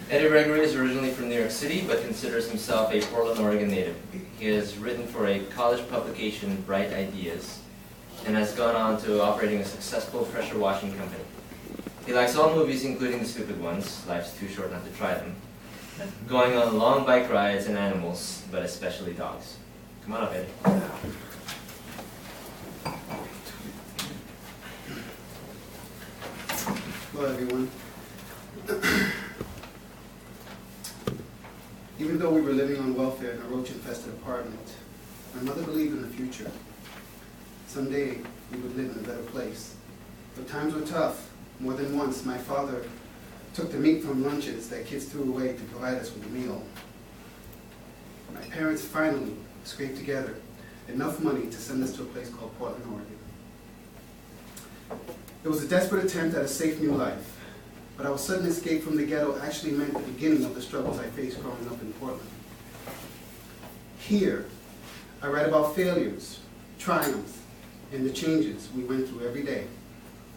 Eddie Regory is originally from New York City, but considers himself a Portland, Oregon native. He has written for a college publication, Bright Ideas, and has gone on to operating a successful pressure washing company. He likes all movies, including the stupid ones, life's too short not to try them, going on long bike rides and animals, but especially dogs. Come on up, Eddie. Hello, everyone. Even though we were living on welfare in a roach-infested apartment, my mother believed in the future. Someday, we would live in a better place. But times were tough. More than once, my father took the meat from lunches that kids threw away to provide us with a meal. My parents finally scraped together enough money to send us to a place called Portland, Oregon. It was a desperate attempt at a safe new life. But our sudden escape from the ghetto actually meant the beginning of the struggles I faced growing up in Portland. Here, I read about failures, triumphs, and the changes we went through every day.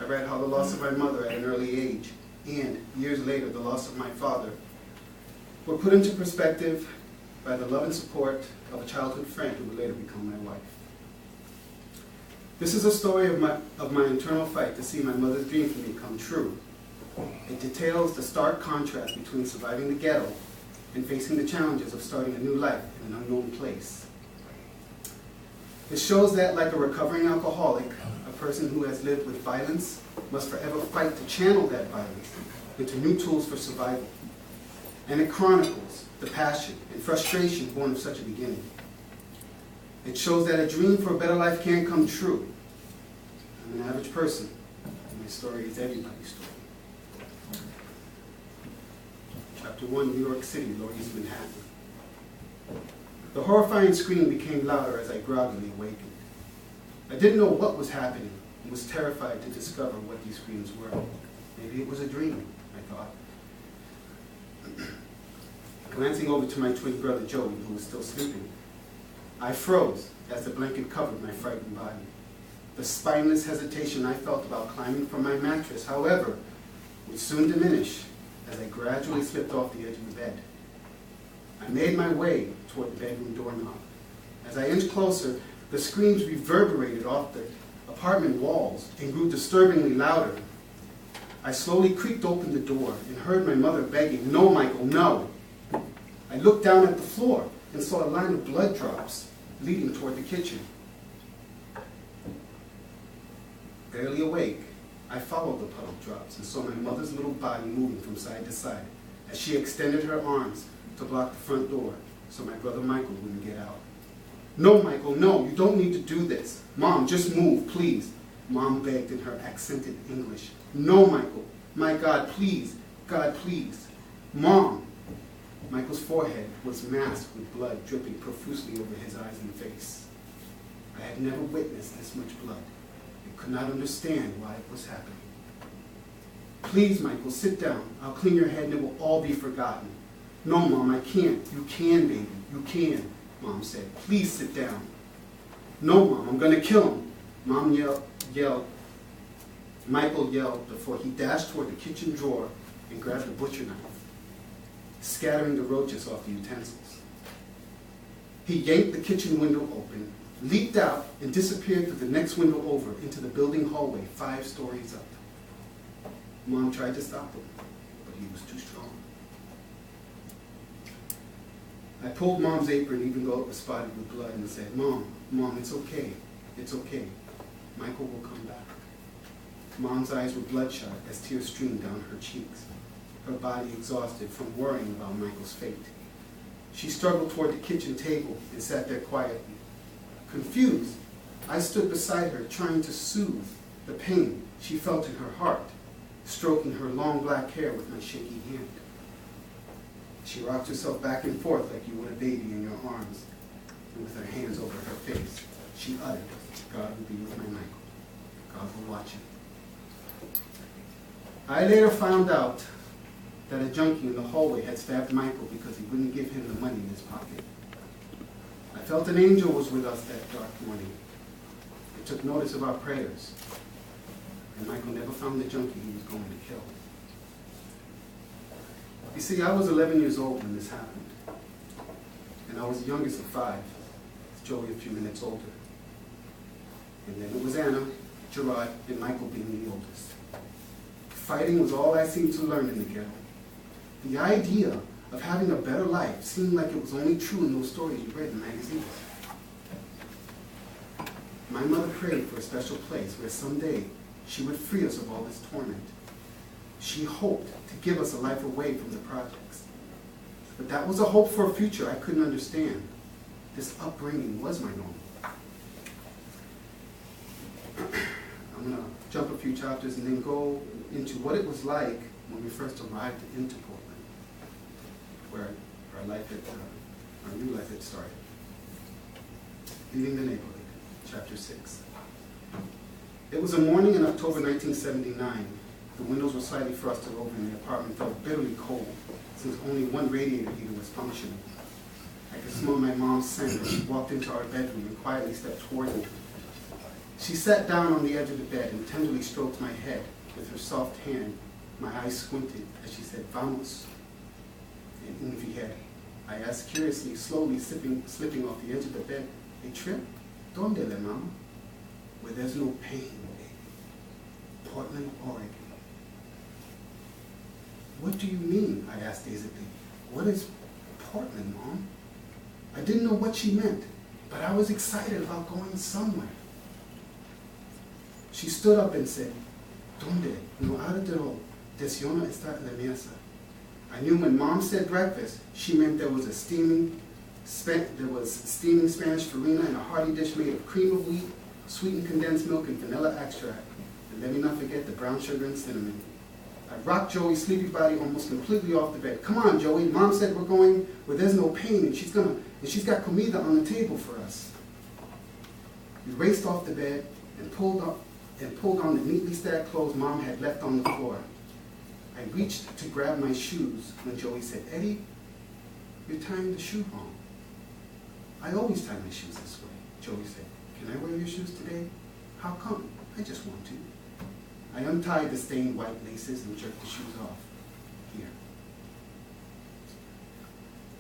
I read how the loss of my mother at an early age, and years later, the loss of my father, were put into perspective by the love and support of a childhood friend who would later become my wife. This is a story of my internal fight to see my mother's dream for me come true. It details the stark contrast between surviving the ghetto and facing the challenges of starting a new life in an unknown place. It shows that, like a recovering alcoholic, a person who has lived with violence must forever fight to channel that violence into new tools for survival. And it chronicles the passion and frustration born of such a beginning. It shows that a dream for a better life can come true. I'm an average person, and my story is everybody's story. Chapter 1, New York City, Lower East Manhattan. The horrifying scream became louder as I groggily awakened. I didn't know what was happening and was terrified to discover what these screams were. Maybe it was a dream, I thought. Glancing over to my twin brother Joey, who was still sleeping, I froze as the blanket covered my frightened body. The spineless hesitation I felt about climbing from my mattress, however, would soon diminish as I gradually slipped off the edge of the bed. I made my way toward the bedroom doorknob. As I inched closer, the screams reverberated off the apartment walls and grew disturbingly louder. I slowly creaked open the door and heard my mother begging, "No, Michael, no." I looked down at the floor and saw a line of blood drops leading toward the kitchen. Barely awake, I followed the puddle drops and saw my mother's little body moving from side to side as she extended her arms to block the front door so my brother Michael wouldn't get out. "No, Michael, no, you don't need to do this. Mom, just move, please," Mom begged in her accented English. "No, Michael, my God, please, God, please. Mom." Michael's forehead was masked with blood dripping profusely over his eyes and face. I had never witnessed this much blood. Could not understand why it was happening. "Please, Michael, sit down. I'll clean your head and it will all be forgotten." "No, Mom, I can't." "You can, baby. You can," Mom said. "Please sit down." "No, Mom, I'm going to kill him." Mom yelled. Michael yelled before he dashed toward the kitchen drawer and grabbed a butcher knife, scattering the roaches off the utensils. He yanked the kitchen window open, leaped out, and disappeared through the next window over into the building hallway 5 stories up. Mom tried to stop him, but he was too strong. I pulled Mom's apron even though it was spotted with blood and said, Mom, it's okay. It's okay. Michael will come back." Mom's eyes were bloodshot as tears streamed down her cheeks, her body exhausted from worrying about Michael's fate. She struggled toward the kitchen table and sat there quietly. Confused, I stood beside her, trying to soothe the pain she felt in her heart, stroking her long black hair with my shaky hand. She rocked herself back and forth like you would a baby in your arms, and with her hands over her face, she uttered, "God will be with my Michael. God will watch him." I later found out that a junkie in the hallway had stabbed Michael because he wouldn't give him the money in his pocket. I felt an angel was with us that dark morning. It took notice of our prayers, and Michael never found the junkie he was going to kill. You see, I was 11 years old when this happened, and I was the youngest of 5, with Joey a few minutes older. And then it was Anna, Gerard, and Michael being the oldest. Fighting was all I seemed to learn in the ghetto. The idea of having a better life seemed like it was only true in those stories you read in magazines. My mother prayed for a special place where someday she would free us of all this torment. She hoped to give us a life away from the projects. But that was a hope for a future I couldn't understand. This upbringing was my norm. I'm going to jump a few chapters and then go into what it was like when we first arrived into Portland, where our new life had started. Leaving the neighborhood, chapter 6. It was a morning in October 1979. The windows were slightly frosted over and the apartment felt bitterly cold since only one radiator heater was functioning. I could smell my mom's scent as she walked into our bedroom and quietly stepped toward me. She sat down on the edge of the bed and tenderly stroked my head with her soft hand. My eyes squinted as she said, "Vamos." And in the head, I asked curiously, slowly slipping off the edge of the bed, "A trip? Donde, la mama?" "Where there's no pain, baby. Portland, Oregon." "What do you mean?" I asked dazedly. "What is Portland, Mom?" I didn't know what she meant, but I was excited about going somewhere. She stood up and said, "Donde? No adentro. Desayuno está en la mesa." I knew when Mom said breakfast, she meant there was steaming Spanish farina and a hearty dish made of cream of wheat, sweetened condensed milk, and vanilla extract. And let me not forget the brown sugar and cinnamon. I rocked Joey's sleepy body almost completely off the bed. "Come on, Joey. Mom said we're going where there's no pain, and she's got comida on the table for us." We raced off the bed and pulled on the neatly stacked clothes Mom had left on the floor. I reached to grab my shoes when Joey said, "Eddie, you're tying the shoe wrong." "I always tie my shoes this way," Joey said. "Can I wear your shoes today?" "How come?" "I just want to." I untied the stained white laces and jerked the shoes off. "Here."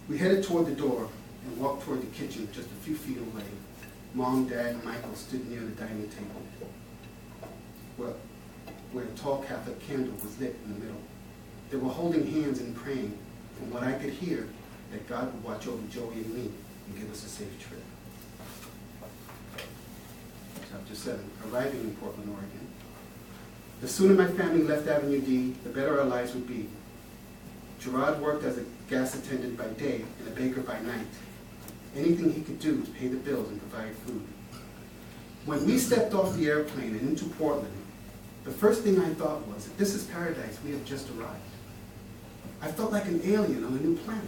We headed toward the door and walked toward the kitchen just a few feet away. Mom, Dad, and Michael stood near the dining table, where a tall Catholic candle was lit in the middle. They were holding hands and praying, from what I could hear, that God would watch over Joey and me and give us a safe trip. Chapter 7, arriving in Portland, Oregon. The sooner my family left Avenue D, the better our lives would be. Gerard worked as a gas attendant by day and a baker by night. Anything he could do to pay the bills and provide food. When we stepped off the airplane and into Portland, the first thing I thought was, "This is paradise, we have just arrived." I felt like an alien on a new planet.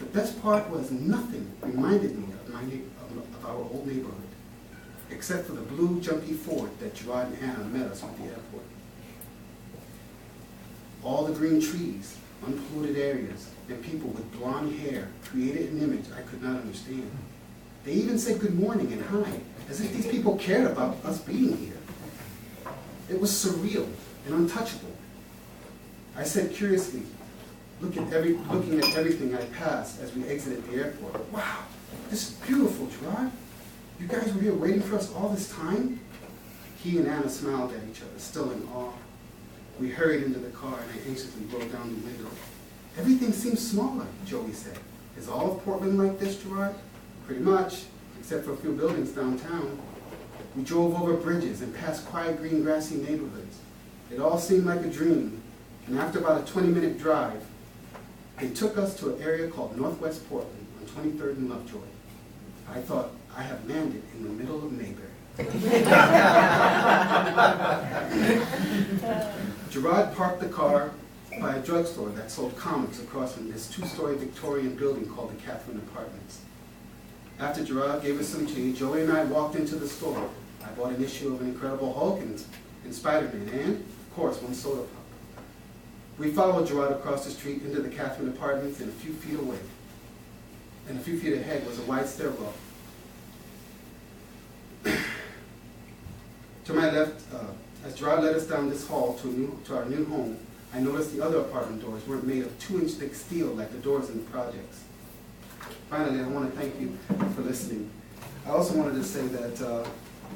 The best part was nothing reminded me of our old neighborhood, except for the blue junkie Ford that Gerard and Anna met us at the airport. All the green trees, unpolluted areas, and people with blonde hair created an image I could not understand. They even said good morning and hi, as if these people cared about us being here. It was surreal and untouchable. I said curiously, looking at everything I passed as we exited the airport, "Wow, this is beautiful, Gerard. You guys were here waiting for us all this time?" He and Anna smiled at each other, still in awe. We hurried into the car and I anxiously rolled down the window. "Everything seems smaller," Joey said. "Is all of Portland like this, Gerard?" "Pretty much, except for a few buildings downtown." We drove over bridges and past quiet green grassy neighborhoods. It all seemed like a dream, and after about a 20-minute drive, they took us to an area called Northwest Portland on 23rd and Lovejoy. I thought, I have landed in the middle of Mayberry. Gerard parked the car by a drugstore that sold comics across from this 2-story Victorian building called the Catherine Apartments. After Gerard gave us some tea, Joey and I walked into the store. I bought an issue of an Incredible Hulk and Spider-Man, and, of course, one soda pop. We followed Gerard across the street into the Catherine Apartments, and a few feet away, and a few feet ahead was a wide stairwell. To my left, as Gerard led us down this hall to our new home, I noticed the other apartment doors weren't made of 2-inch thick steel like the doors in the projects. Finally, I want to thank you for listening. I also wanted to say that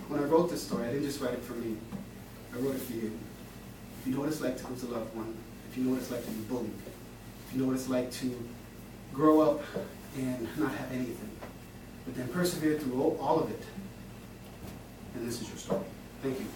when I wrote this story, I didn't just write it for me. I wrote it for you. If you know what it's like to lose a loved one, if you know what it's like to be bullied, if you know what it's like to grow up and not have anything, but then persevere through all of it, and this is your story. Thank you.